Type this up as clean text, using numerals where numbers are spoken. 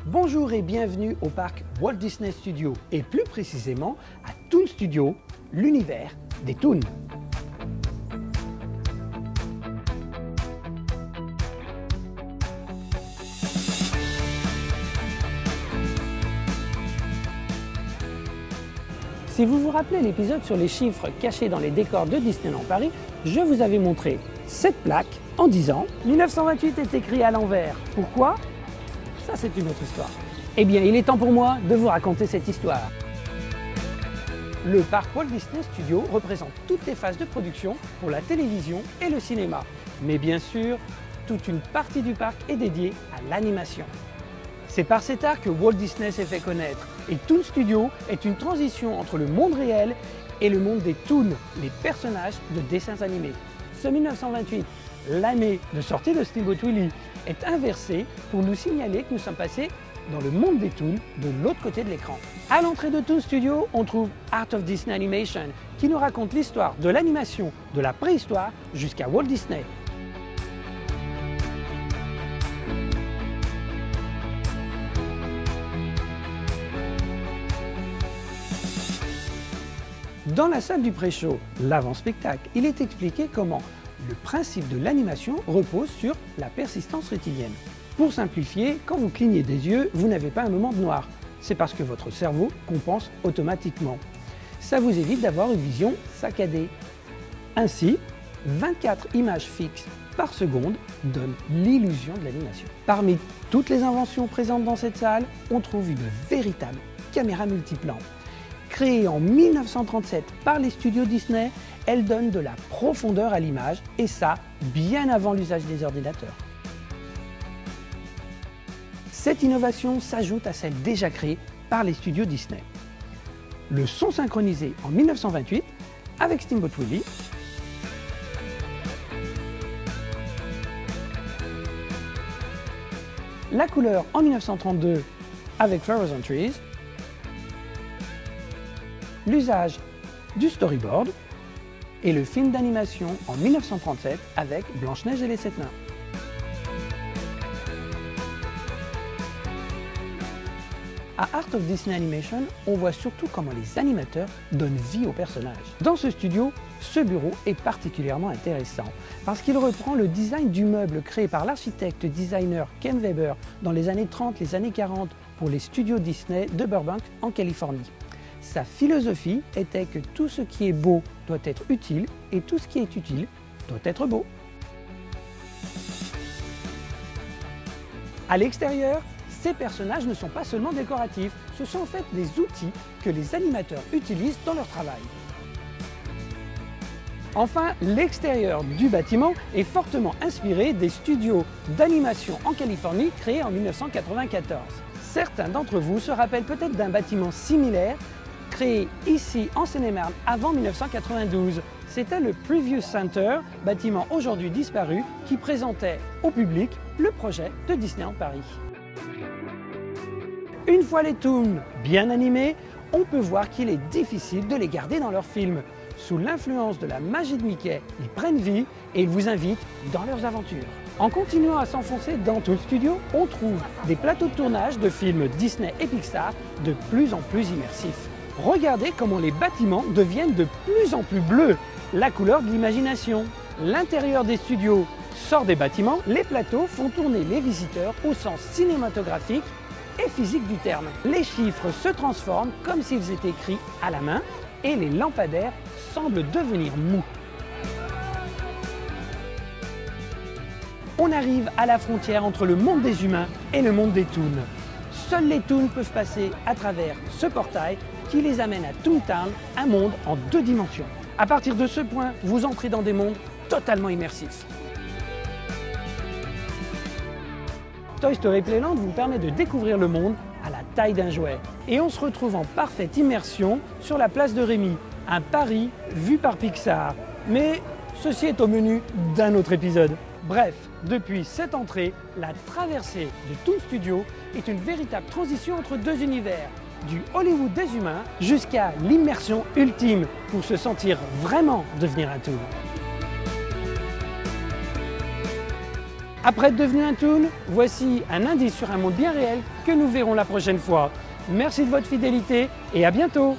Bonjour et bienvenue au parc Walt Disney Studios et plus précisément à Toon Studio, l'univers des Toons. Si vous vous rappelez l'épisode sur les chiffres cachés dans les décors de Disneyland Paris, je vous avais montré cette plaque en disant « 1928 est écrit à l'envers ». Pourquoi ? Ça, c'est une autre histoire. Eh bien, il est temps pour moi de vous raconter cette histoire. Le parc Walt Disney Studios représente toutes les phases de production pour la télévision et le cinéma. Mais bien sûr, toute une partie du parc est dédiée à l'animation. C'est par cet art que Walt Disney s'est fait connaître. Et Toon Studio est une transition entre le monde réel et le monde des Toons, les personnages de dessins animés. Ce 1928, l'année de sortie de Steamboat Willie, est inversé pour nous signaler que nous sommes passés dans le monde des Toons de l'autre côté de l'écran. À l'entrée de Toon Studio, on trouve Art of Disney Animation qui nous raconte l'histoire de l'animation de la préhistoire jusqu'à Walt Disney. Dans la salle du pré-show, l'avant-spectacle, il est expliqué comment le principe de l'animation repose sur la persistance rétinienne. Pour simplifier, quand vous clignez des yeux, vous n'avez pas un moment de noir. C'est parce que votre cerveau compense automatiquement. Ça vous évite d'avoir une vision saccadée. Ainsi, 24 images fixes par seconde donnent l'illusion de l'animation. Parmi toutes les inventions présentes dans cette salle, on trouve une véritable caméra multiplan. Créée en 1937 par les studios Disney, elle donne de la profondeur à l'image, et ça, bien avant l'usage des ordinateurs. Cette innovation s'ajoute à celle déjà créée par les studios Disney. Le son synchronisé en 1928 avec Steamboat Willie, la couleur en 1932 avec Flowers on Trees, l'usage du storyboard et le film d'animation en 1937 avec Blanche-Neige et les 7 nains. À Art of Disney Animation, on voit surtout comment les animateurs donnent vie aux personnages. Dans ce studio, ce bureau est particulièrement intéressant parce qu'il reprend le design du meuble créé par l'architecte designer Ken Weber dans les années 30, les années 40 pour les studios Disney de Burbank en Californie. Sa philosophie était que tout ce qui est beau doit être utile et tout ce qui est utile doit être beau. À l'extérieur, ces personnages ne sont pas seulement décoratifs, ce sont en fait des outils que les animateurs utilisent dans leur travail. Enfin, l'extérieur du bâtiment est fortement inspiré des studios d'animation en Californie créés en 1994. Certains d'entre vous se rappellent peut-être d'un bâtiment similaire créé ici en Seine-et-Marne avant 1992. C'était le Preview Center, bâtiment aujourd'hui disparu, qui présentait au public le projet de Disneyland Paris. Une fois les Toons bien animés, on peut voir qu'il est difficile de les garder dans leurs films. Sous l'influence de la magie de Mickey, ils prennent vie et ils vous invitent dans leurs aventures. En continuant à s'enfoncer dans Toon Studio, on trouve des plateaux de tournage de films Disney et Pixar de plus en plus immersifs. Regardez comment les bâtiments deviennent de plus en plus bleus, la couleur de l'imagination. L'intérieur des studios sort des bâtiments, les plateaux font tourner les visiteurs au sens cinématographique et physique du terme. Les chiffres se transforment comme s'ils étaient écrits à la main et les lampadaires semblent devenir mous. On arrive à la frontière entre le monde des humains et le monde des Toons. Seuls les Toons peuvent passer à travers ce portail qui les amène à Toontown, un monde en 2 dimensions. À partir de ce point, vous entrez dans des mondes totalement immersifs. Toy Story Playland vous permet de découvrir le monde à la taille d'un jouet. Et on se retrouve en parfaite immersion sur la place de Rémy, un Paris vu par Pixar. Mais ceci est au menu d'un autre épisode. Bref, depuis cette entrée, la traversée de Toon Studio est une véritable transition entre 2 univers, du Hollywood des humains jusqu'à l'immersion ultime pour se sentir vraiment devenir un Toon. Après être devenu un toon, voici un indice sur un monde bien réel que nous verrons la prochaine fois. Merci de votre fidélité et à bientôt!